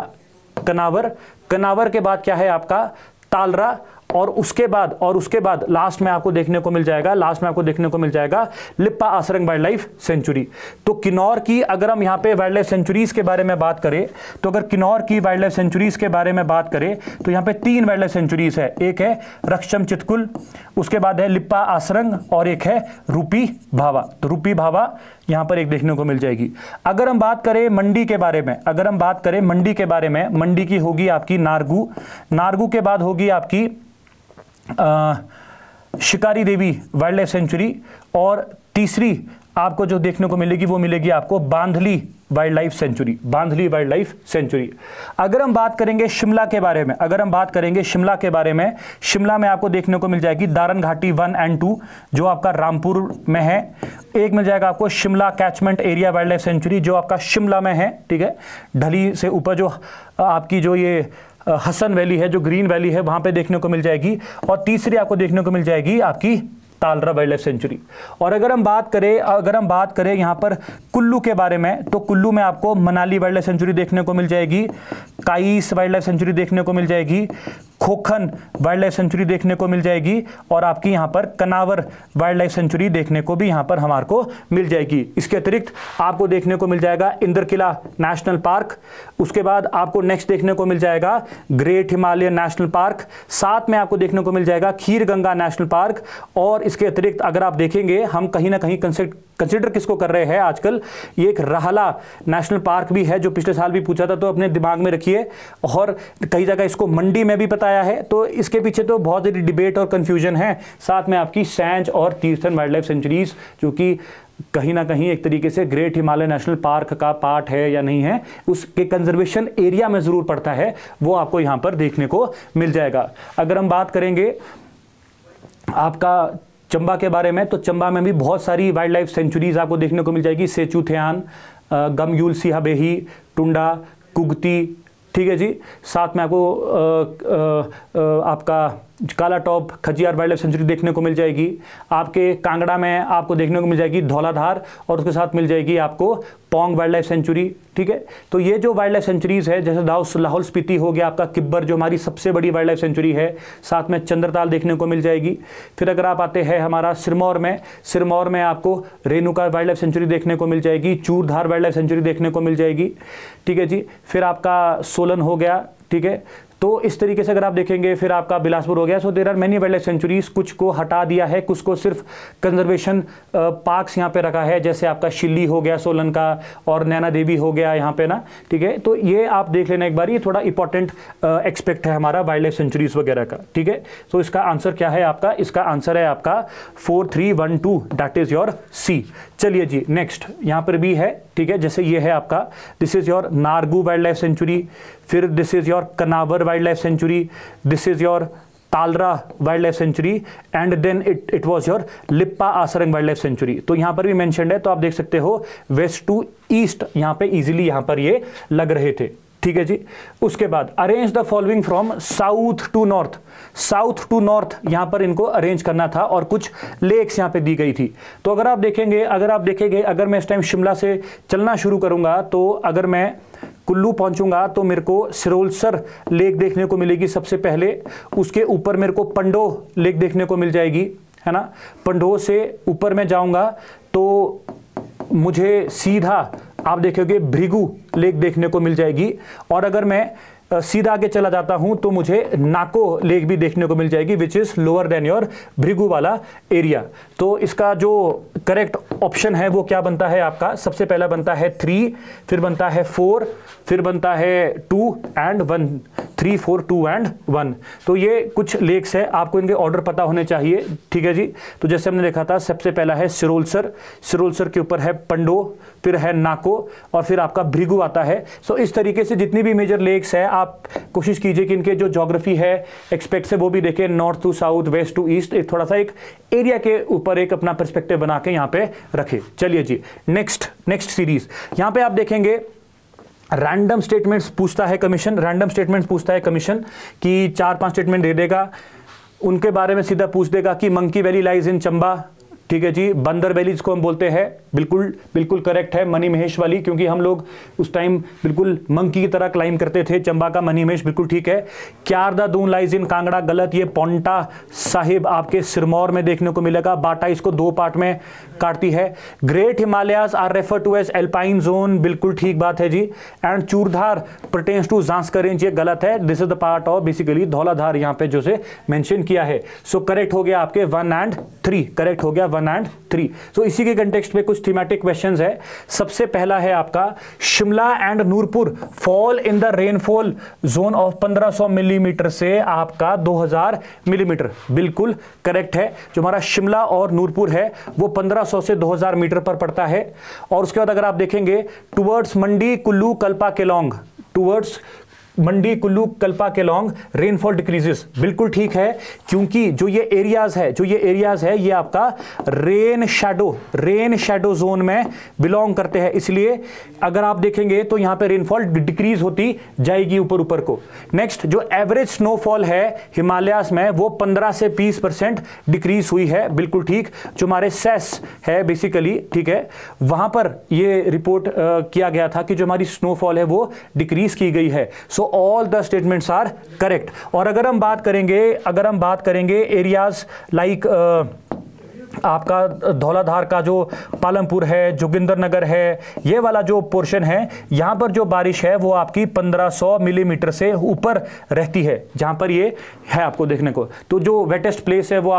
कनावर, कनावर के बाद क्या है आपका तालरा, और उसके बाद लास्ट में आपको देखने को मिल जाएगा, लास्ट में आपको देखने को मिल जाएगा Lippa Asrang wildlife sanctuary. तो किन्नौर की अगर हम यहां पे वाइल्ड लाइफ सेंचुरीज के बारे में बात करें, तो अगर किन्नौर की वाइल्ड लाइफ सेंचुरीज के बारे में बात करें तो यहां पे 3 वाइल्ड लाइफ सेंचुरीज है, एक है रक्षम चितकुल, उसके बाद है लिप्पा आसरंग, और एक है रूपी भावा। तो रूपी भावा यहां पर एक देखने को मिल जाएगी। अगर हम बात करें मंडी के बारे में, अगर हम बात करें मंडी के बारे में, मंडी की होगी आपकी नारगू, नारगू के बाद होगी आपकी शिकारी देवी वाइल्ड लाइफ सेंचुरी, और तीसरी आपको जो देखने को मिलेगी वो मिलेगी आपको बांधली वाइल्ड लाइफ सेंचुरी, बांधली वाइल्ड लाइफ सेंचुरी। अगर हम बात करेंगे शिमला के बारे में, अगर हम बात करेंगे शिमला के बारे में, शिमला में आपको देखने को मिल जाएगी दारन घाटी 1 और 2 जो आपका रामपुर में है। एक मिल जाएगा आपको Shimla catchment area wild life sanctuary जो आपका शिमला में है, ठीक है। ढली से ऊपर जो आपकी जो ये हसन वैली है, जो ग्रीन वैली है, वहां पे देखने को मिल जाएगी। और तीसरी आपको देखने को मिल जाएगी आपकी तालरा वाइल्ड लाइफ सेंचुरी। और अगर हम बात करें यहां पर कुल्लू के बारे में, तो कुल्लू में आपको मनाली वाइल्ड लाइफ सेंचुरी देखने को मिल जाएगी, काईस वाइल्ड लाइफ सेंचुरी देखने को मिल जाएगी, खोखन वाइल्ड लाइफ सेंचुरी देखने को मिल जाएगी, और आपकी यहां पर कनावर वाइल्ड लाइफ सेंचुरी देखने को भी यहां पर हमारे को मिल जाएगी। इसके अतिरिक्त आपको देखने को मिल जाएगा इंद्रकिला नेशनल पार्क, उसके बाद आपको नेक्स्ट देखने को मिल जाएगा ग्रेट हिमालयन नेशनल पार्क, साथ में आपको देखने को मिल जाएगा खीर गंगा नेशनल पार्क। और इसके अतिरिक्त अगर आप देखेंगे, हम कहीं ना कहीं कंसिडर किसको कर रहे हैं आजकल, ये एक राहला नेशनल पार्क भी है जो पिछले साल भी पूछा था, तो अपने दिमाग में रखिए। और कई जगह इसको मंडी में भी बताया है, तो इसके पीछे तो बहुत सारी डिबेट और कंफ्यूजन है। साथ में आपकी सैंज और तीर्थन वाइल्ड लाइफ सेंचुरीज जो कि कहीं ना कहीं एक तरीके से ग्रेट हिमालय नेशनल पार्क का पार्ट है या नहीं है, उसके कंजर्वेशन एरिया में जरूर पड़ता है, वो आपको यहां पर देखने को मिल जाएगा। अगर हम बात करेंगे आपका चंबा के बारे में, तो चंबा में भी बहुत सारी वाइल्ड लाइफ सेंचुरीज आपको देखने को मिल जाएगी, सेचुथेयान, गमयूल सिहाबेही, टुंडा, कुगती, ठीक है जी। साथ में आपको आपका काला top Khajjiar wild life sanctuary देखने को मिल जाएगी। आपके कांगड़ा में आपको देखने को मिल जाएगी धौलाधार, और उसके साथ मिल जाएगी आपको पोंग वाइल्ड लाइफ सेंचुरी, ठीक है। तो ये जो वाइल्ड लाइफ सेंचुरीज है, जैसे लाहौल स्पीति हो गया आपका किब्बर जो हमारी सबसे बड़ी वाइल्ड लाइफ सेंचुरी है, साथ में चंद्रताल देखने को मिल जाएगी। फिर अगर आप आते हैं हमारा सिरमौर में, सिरमौर में आपको रेणुका वाइल्ड लाइफ सेंचुरी देखने को मिल जाएगी, चूरधार वाइल्ड लाइफ सेंचुरी देखने को मिल जाएगी, ठीक है जी। फिर आपका सोलन हो गया, ठीक है। तो इस तरीके से अगर आप देखेंगे, फिर आपका बिलासपुर हो गया। So there are many wild life sanctuaries, कुछ को हटा दिया है, कुछ को सिर्फ कंजर्वेशन पार्क्स यहाँ पे रखा है, जैसे आपका शिल्ली हो गया सोलन का, और नैना देवी हो गया यहाँ पे ना, ठीक है। तो ये आप देख लेना एक बार, ये थोड़ा इंपॉर्टेंट एक्सपेक्ट है हमारा वाइल्ड लाइफ सेंचुरीज वगैरह का, ठीक है। तो इसका आंसर क्या है आपका, इसका आंसर है आपका 4312, दैट इज योर सी। चलिए जी, नेक्स्ट यहाँ पर भी है, ठीक है। जैसे ये है आपका, this is your Nargu wildlife sanctuary, फिर this is your Kanawar wildlife sanctuary, this is your Talra wildlife sanctuary, and then it was your Lippa Asrang wildlife sanctuary. तो यहां पर भी मेंशन्ड है, तो आप देख सकते हो वेस्ट टू ईस्ट यहां पे इजीली यहां पर ये लग रहे थे, ठीक है जी। उसके बाद arrange the following from south to north, south to north यहां पर इनको अरेंज करना था, और कुछ लेक्स यहां पे दी गई थी। तो अगर आप देखेंगे, अगर मैं इस टाइम शिमला से चलना शुरू करूंगा, तो अगर मैं कुल्लू पहुंचूंगा तो मेरे को सिरोलसर लेक देखने को मिलेगी सबसे पहले, उसके ऊपर मेरे को पंडो लेक देखने को मिल जाएगी, है ना। पंडो से ऊपर मैं जाऊंगा तो मुझे सीधा आप देखोगे भृगु लेक देखने को मिल जाएगी। और अगर मैं सीधा आगे चला जाता हूं तो मुझे नाको लेक भी देखने को मिल जाएगी, which is lower than your Bhrigu वाला एरिया। तो इसका जो करेक्ट ऑप्शन है वो क्या बनता है आपका? सबसे पहला बनता है 3, फिर बनता है 4, फिर बनता है 2 एंड 1, 3, 4, 2 एंड 1। तो ये कुछ लेक्स है, आपको इनके ऑर्डर पता होने चाहिए, ठीक है जी। तो जैसे हमने देखा था, सबसे पहला है सिरोलसर, सिरोलसर के ऊपर है पंडो, फिर है नाको और फिर आपका भृगु आता है। सो इस तरीके से जितनी भी मेजर लेक्स है आप कोशिश कीजिए कि इनके जो ज्योग्राफी है एक्सपेक्ट से वो भी देखें, north to south, west to east, एक थोड़ा सा एक एरिया के ऊपर एक अपना पर्सपेक्टिव बना के यहाँ पे रखें। चलिए जी, नेक्स्ट सीरीज यहाँ पे आप देखेंगे रैंडम स्टेटमेंट्स पूछता है कमीशन, रैंडम स्टेटमेंट्स पूछता है कमीशन कि 4-5 स्टेटमेंट दे देगा, उनके बारे में सीधा पूछ देगा कि monkey valley lies in Chamba, ठीक है जी। बंदर वैली जिसको हम बोलते हैं, बिल्कुल करेक्ट है, मनी महेश वाली, क्योंकि हम लोग उस टाइम बिल्कुल मंकी की तरह क्लाइम करते थे। चंबा का मनी महेश बिल्कुल ठीक है। Kyar the Doon lies in Kangra, गलत, ये पोंटा साहिब आपके सिरमौर में देखने को मिलेगा। बाटा इसको 2 पार्ट में काटती है। Great Himalayas are refer to as alpine zone, बिल्कुल ठीक बात है जी। And Churdhar pertains to Zanskar range, ये गलत है, this is the part of basically Dhauladhar यहाँ पे जो से मेंशन किया है। सो करेक्ट हो गया आपके 1 एंड 3, करेक्ट हो गया 1 एंड 3। तो इसी के कंटेक्स्ट में कुछ थीमेटिक क्वेश्चंस है। सबसे पहला है आपका Shimla and Nurpur fall in the rainfall zone of 1500 millimetre से आपका 2000 मिलीमीटर, बिल्कुल करेक्ट है। जो हमारा शिमला और नूरपुर है वो 1500 से 2000 मीटर पर पड़ता है। और उसके बाद अगर आप देखेंगे towards Mandi Kullu Kalpa Kelong, towards Mandi Kullu Kalpa Kelong rainfall decreases, बिल्कुल ठीक है, क्योंकि जो ये एरियाज है ये आपका रेन शैडो जोन में बिलोंग करते हैं, इसलिए अगर आप देखेंगे तो यहां पे रेनफॉल डिक्रीज होती जाएगी ऊपर को। नेक्स्ट, जो एवरेज स्नोफॉल है हिमालयास में वो 15 से 20% डिक्रीज हुई है, बिल्कुल ठीक। जो हमारे सेस है बेसिकली, ठीक है, वहां पर ये रिपोर्ट किया गया था कि जो हमारी स्नोफॉल है वो डिक्रीज की गई है। So all the statements are correct. और अगर हम बात करेंगे एरियाज लाइक आपका धौलाधार का जो पालमपुर है, जोगिंदरनगर है, ये वाला जो पोर्शन है, यहां पर जो बारिश है वो आपकी 1500 मिलीमीटर से ऊपर रहती है, जहां पर ये है आपको देखने को। तो जो वेटेस्ट प्लेस है वो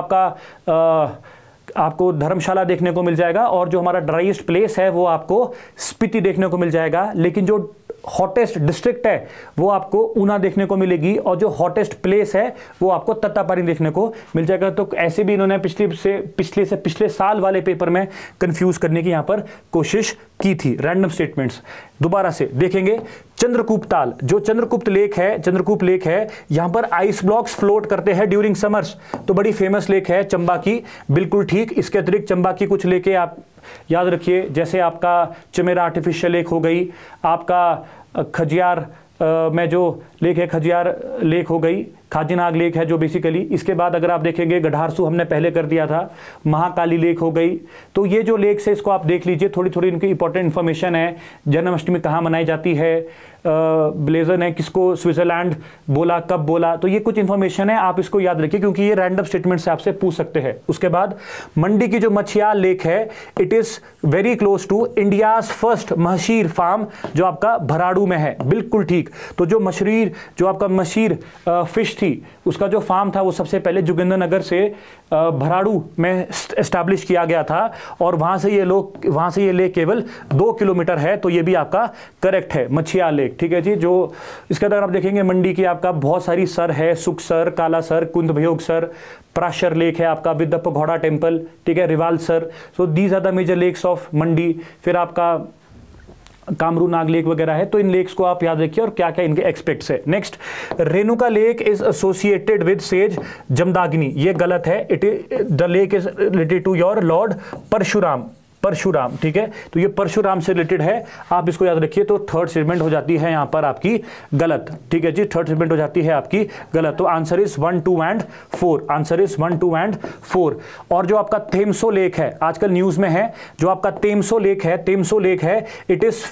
आपको धर्मशाला देखने को मिल जाएगा, और जो हमारा ड्राइएस्ट प्लेस है वो आपको स्पीति देखने को मिल जाएगा। लेकिन जो हॉटेस्ट डिस्ट्रिक्ट है वो आपको ऊना देखने को मिलेगी, और जो हॉटेस्ट प्लेस है वो आपको तत्तापानी देखने को मिल जाएगा। तो ऐसे भी इन्होंने पिछले साल वाले पेपर में कंफ्यूज करने की यहां पर कोशिश की थी। रैंडम स्टेटमेंट्स दोबारा से देखेंगे। चंद्रकूप ताल, जो चंद्रकूप लेक है, यहां पर आइस ब्लॉक्स फ्लोट करते हैं ड्यूरिंग समर्स, तो बड़ी फेमस लेक है चंबा की, बिल्कुल ठीक। इसके अतिरिक्त चंबा की कुछ लेके आप याद रखिए, जैसे आपका चमेरा आर्टिफिशियल लेक हो गई, आपका खजियार में जो लेक है खजियार लेक हो गई, खाजीनाग लेक है जो बेसिकली। इसके बाद अगर आप देखेंगे गढ़ारसू हमने पहले कर दिया था, महाकाली लेक हो गई। तो ये जो लेक्स है इसको आप देख लीजिए, थोड़ी इनकी इंपॉर्टेंट इंफॉर्मेशन है। जन्माष्टमी कहाँ मनाई जाती है, ब्लेजर ने किसको स्विट्जरलैंड बोला, कब बोला, तो ये कुछ इंफॉर्मेशन है, आप इसको याद रखिए क्योंकि ये रैंडम स्टेटमेंट से आपसे पूछ सकते हैं। उसके बाद मंडी की जो मछियाल लेक है, it is very close to India's first mahseer farm जो आपका भराड़ू में है, बिल्कुल ठीक। तो जो आपका मशीर फिश थी उसका जो फार्म था वो सबसे पहले जोगिंदरनगर से भराड़ू में एस्टैब्लिश किया गया था, और वहां से ये लेक केवल 2 किलोमीटर है। तो ये भी आपका करेक्ट है, मछिया लेक, ठीक है जी। जो इसके अंदर आप देखेंगे मंडी की आपका बहुत सारी सर है, सुख सर, काला सर, कुंद भयोग सर, प्राशर लेक है आपका विद द पगोड़ा टेम्पल, ठीक है, Rewalsar. So these are the major lakes of Mandi. फिर आपका कामरू नाग लेक वगैरह है, तो इन लेक्स को आप याद रखिए और क्या क्या इनके एक्सपेक्ट्स है। Next, Renuka lake is associated with sage Jamadagni, ये गलत है। The lake is related to your lord Parshuram, ठीक है, तो ये परशुराम से रिलेटेड है, आप इसको याद रखिए। तो थर्ड स्टेटमेंट हो जाती है यहां पर आपकी गलत, ठीक है जी, थर्ड स्टेटमेंट हो जाती है आपकी गलत। तो answer is 1, 2 and 4, answer is 1, 2 and 4। और जो आपका तेमसो लेक है, आजकल न्यूज में है, जो आपका तेमसो लेक है, it is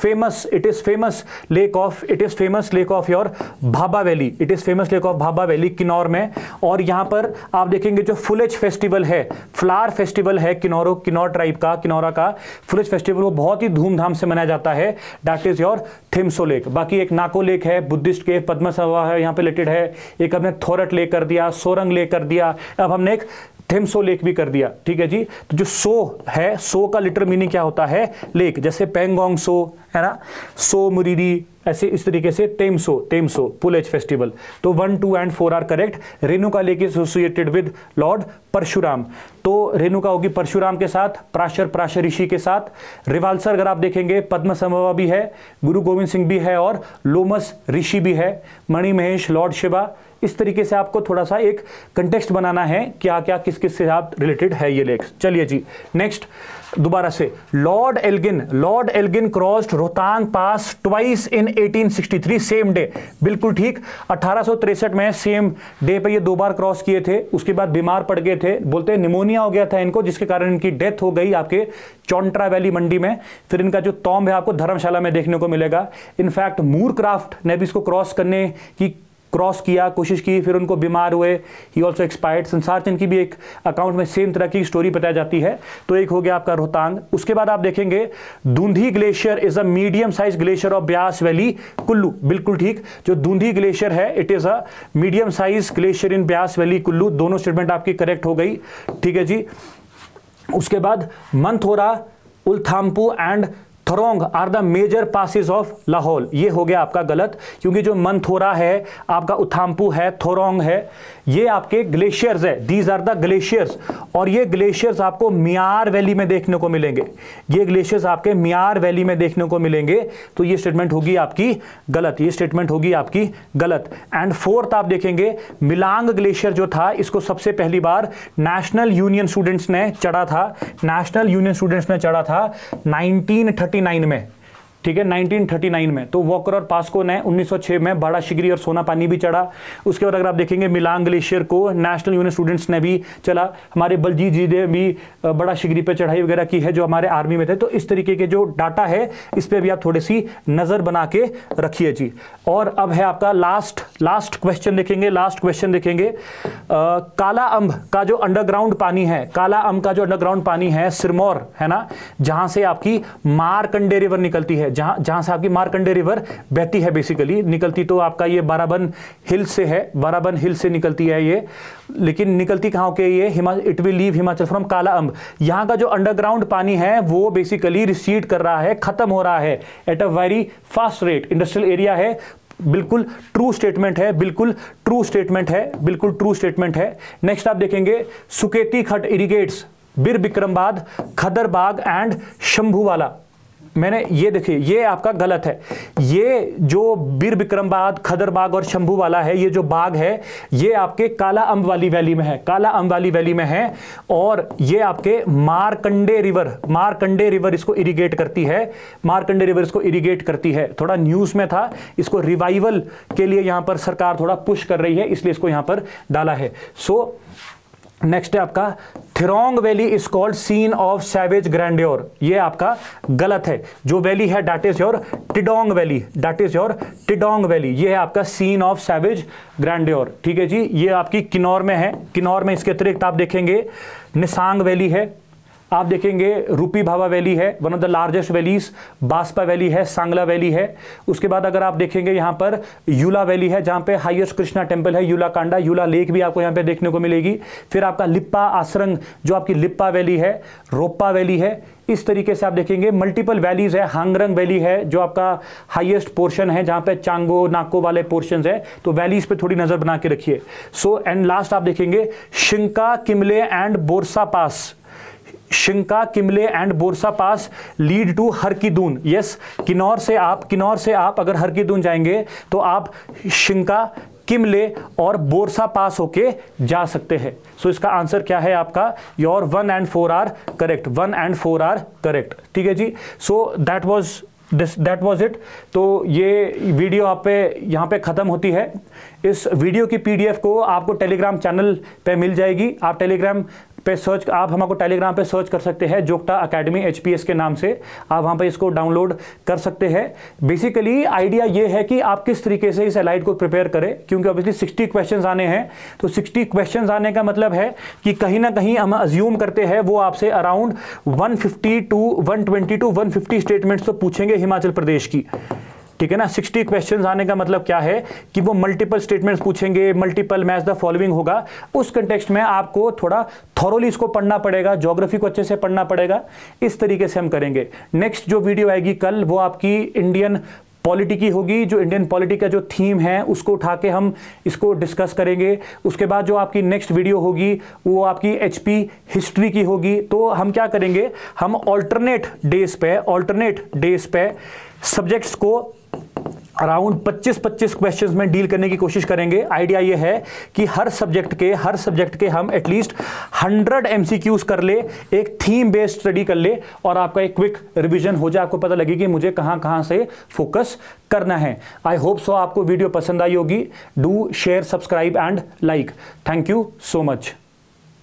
famous lake of your Bhabha valley, it is famous lake of Bhabha valley Kinnaur में। और यहां पर आप देखेंगे जो फुलेज फेस्टिवल है, फ्लावर फेस्टिवल है किन्नौर ट्राइब का, किन्नौरा का, का फुलेज फेस्टिवल वो बहुत ही धूमधाम से मनाया जाता है, दैट इज योर थिम्सो लेक। बाकी एक नाको लेक है, बुद्धिस्ट केव पद्मसवा है यहाँ पे रिलेटेड है, एक हमने थोरट लेक कर दिया, सोरंग लेक कर दिया, अब हमने एक थिम्सो लेक भी कर दिया। ठीक है जी। तो जो सो है, सो का लिटरल मीनिंग क्या होता है? लेक। जैसे पेंगोंग सो है ना, सो मुरीरी, ऐसे इस तरीके से टेमसो पुलेज फेस्टिवल। तो 1, 2 and 4 are correct. Renuka lake is associated with lord Parshuram, तो रेणुका होगी परशुराम के साथ, प्राशर ऋषि के साथ। रिवाल्सर अगर आप देखेंगे पद्मसंभवा भी है, गुरु गोविंद सिंह भी है और लोमस ऋषि भी है, मणिमहेश लॉर्ड शिवा। इस तरीके से आपको थोड़ा सा एक कंटेक्स्ट बनाना है, क्या क्या किस किस से आप रिलेटेड है ये लेक्स। चलिए जी नेक्स्ट दोबारा से, lord Elgin crossed Rohtang pass twice in 1863 same day. बिल्कुल ठीक, 1863 में सेम डे पे ये 2 बार क्रॉस किए थे, उसके बाद बीमार पड़ गए थे, बोलते हैं निमोनिया हो गया था इनको, जिसके कारण इनकी डेथ हो गई आपके चौंट्रा वैली मंडी में। फिर इनका जो टॉम्ब है आपको धर्मशाला में देखने को मिलेगा। इनफैक्ट मूरक्राफ्ट ने भी इसको क्रॉस किया, कोशिश की, फिर उनको बीमार हुए, ही ऑल्सो एक्सपायर्ड। संसार चंद की भी एक अकाउंट में सेम तरह की स्टोरी बताई जाती है। तो एक हो गया आपका रोहतांग। उसके बाद आप देखेंगे Dhundi glacier is a medium size glacier of Beas valley Kullu. बिल्कुल ठीक, जो दूंधी ग्लेशियर है it is a medium size glacier in Beas valley Kullu. दोनों स्टेटमेंट आपकी करेक्ट हो गई। ठीक है जी। उसके बाद Manthora, Ulthampu and Tharong are the major passes of Lahaul. ये हो गया आपका गलत, क्योंकि जो मंथोरा है, आपका उथाम्पू है, थोरोंग है, ये आपके ग्लेशियर्स है, दीज आर द ग्लेशियर्स। और ये ग्लेशियर्स आपको मियार वैली में देखने को मिलेंगे, ये ग्लेशियर्स आपके मियार वैली में देखने को मिलेंगे। तो ये स्टेटमेंट होगी आपकी गलत, ये स्टेटमेंट होगी आपकी गलत। एंड फोर्थ आप देखेंगे मिलांग ग्लेशियर जो था, इसको सबसे पहली बार नेशनल यूनियन स्टूडेंट्स ने चढ़ा था, नेशनल यूनियन स्टूडेंट्स ने चढ़ा था 1939 में। ठीक है, 1939 में। तो वॉकर और पास्को ने 1906 में बड़ा शिगरी और सोना पानी भी चढ़ा। उसके बाद अगर आप देखेंगे मिलांग ग्लेशियर को नेशनल यूनियन स्टूडेंट्स ने भी चला, हमारे बलजीत जी ने भी बड़ा शिगरी पे चढ़ाई वगैरह की है जो हमारे आर्मी में थे। तो इस तरीके के जो डाटा है इस पर भी आप थोड़ी सी नजर बना के रखिए जी। और अब है आपका लास्ट क्वेश्चन देखेंगे, लास्ट क्वेश्चन देखेंगे। काला अम्ब का जो अंडरग्राउंड पानी है, काला अम्ब का जो अंडरग्राउंड पानी है सिरमौर है ना, जहां से आपकी मारकंडे रिवर निकलती है, जहां से आपकी मारकंडे रिवर बहती है, बेसिकली निकलती तो आपका ये बाराबन हिल से है, बाराबन हिल से निकलती है ये, लेकिन निकलती कहां के ये it will leave Himachal from काला अम्ब। यहां का जो अंडरग्राउंड पानी है वो बेसिकली रिसीड कर रहा है, खत्म हो रहा है at a very fast rate. Industrial area है, बिल्कुल ट्रू स्टेटमेंट है, बिल्कुल ट्रू स्टेटमेंट है, बिल्कुल ट्रू स्टेटमेंट है। नेक्स्ट आप देखेंगे सुकेती खट इरिगेट्स बीर बिक्रमबाद, खदरबाग एंड शंभूवाला। मैंने ये देखिए, ये आपका गलत है। ये जो बीर बिक्रमबाद, खदरबाग और शंभूवाला है, ये जो बाग है ये आपके काला अम्ब वाली वैली में है, काला अम्ब वाली वैली में है। और ये आपके मारकंडे रिवर इसको इरिगेट करती है, मारकंडे रिवर इसको इरिगेट करती है। थोड़ा न्यूज में था, इसको रिवाइवल के लिए यहां पर सरकार थोड़ा पुश कर रही है, इसलिए इसको यहां पर डाला है। सो नेक्स्ट है आपका Thirong valley is called scene of savage grandeur. ये आपका गलत है। जो वैली है that is your Tidong valley, that is your Tidong valley. ये है आपका सीन ऑफ सैवेज ग्रैंड्योर। ठीक है जी। ये आपकी किन्नौर में है, किन्नौर में। इसके अतिरिक्त आप देखेंगे निसांग वैली है, आप देखेंगे रूपी भावा वैली है, one of the largest valleys, Baspa valley है, सांगला वैली है। उसके बाद अगर आप देखेंगे यहाँ पर यूला वैली है, जहाँ पे हाईएस्ट कृष्णा टेम्पल है, यूला कांडा, यूला लेक भी आपको यहाँ पे देखने को मिलेगी। फिर आपका लिप्पा आसरंग जो आपकी लिप्पा वैली है, रोप्पा वैली है। इस तरीके से आप देखेंगे मल्टीपल वैलीज है, हांगरंग वैली है जो आपका हाईएस्ट पोर्शन है, जहाँ पे चांगो नाको वाले पोर्शन है। तो वैलीज पे थोड़ी नजर बना के रखिए। सो एंड लास्ट आप देखेंगे Shinka, Kimle and Borsa pass, Shinka, Kimle and Borsa pass lead to Har Ki Dun. Yes, Kinnaur से आप अगर हरकीदून जाएंगे तो आप शिंका, किमले और बोरसा पास होके जा सकते हैं। सो इसका आंसर क्या है आपका? Your 1 and 4 are correct, 1 and 4 are correct. ठीक है जी। So that was it. तो ये वीडियो आप पे यहाँ पे ख़त्म होती है। इस वीडियो की PDF को आपको टेलीग्राम चैनल पे मिल जाएगी। आप टेलीग्राम पे सर्च, आप हमको टेलीग्राम पे सर्च कर सकते हैं जोग्टा अकेडमी HPS के नाम से, आप वहाँ पे इसको डाउनलोड कर सकते हैं। बेसिकली आइडिया ये है कि आप किस तरीके से इस एलाइड को प्रिपेयर करें, क्योंकि ऑब्वियसली 60 क्वेश्चंस आने हैं। तो 60 क्वेश्चंस आने का मतलब है कि कहीं ना कहीं हम अज्यूम करते हैं वो आपसे अराउंड 150 टू 120 टू 150 स्टेटमेंट्स तो पूछेंगे हिमाचल प्रदेश की, ठीक है ना। 60 क्वेश्चंस आने का मतलब क्या है कि वो मल्टीपल स्टेटमेंट्स पूछेंगे, मल्टीपल मैच द फॉलोइंग होगा। उस कंटेक्स्ट में आपको थोड़ा थॉरोली इसको पढ़ना पड़ेगा, ज्योग्राफी को अच्छे से पढ़ना पड़ेगा। इस तरीके से हम करेंगे। नेक्स्ट जो वीडियो आएगी कल, वो आपकी इंडियन पॉलिटी की होगी। जो इंडियन पॉलिटी का जो थीम है उसको उठा के हम इसको डिस्कस करेंगे। उसके बाद जो आपकी नेक्स्ट वीडियो होगी वो आपकी HP हिस्ट्री की होगी। तो हम क्या करेंगे, हम ऑल्टरनेट डेज पे सब्जेक्ट्स को अराउंड 25 क्वेश्चंस में डील करने की कोशिश करेंगे। आइडिया ये है कि हर सब्जेक्ट के हम एटलीस्ट 100 MCQs कर ले, एक थीम बेस्ड स्टडी कर ले और आपका एक क्विक रिवीजन हो जाए, आपको पता लगे कि मुझे कहां से फोकस करना है। आई होप सो आपको वीडियो पसंद आई होगी। Do share, subscribe and like. Thank you so much.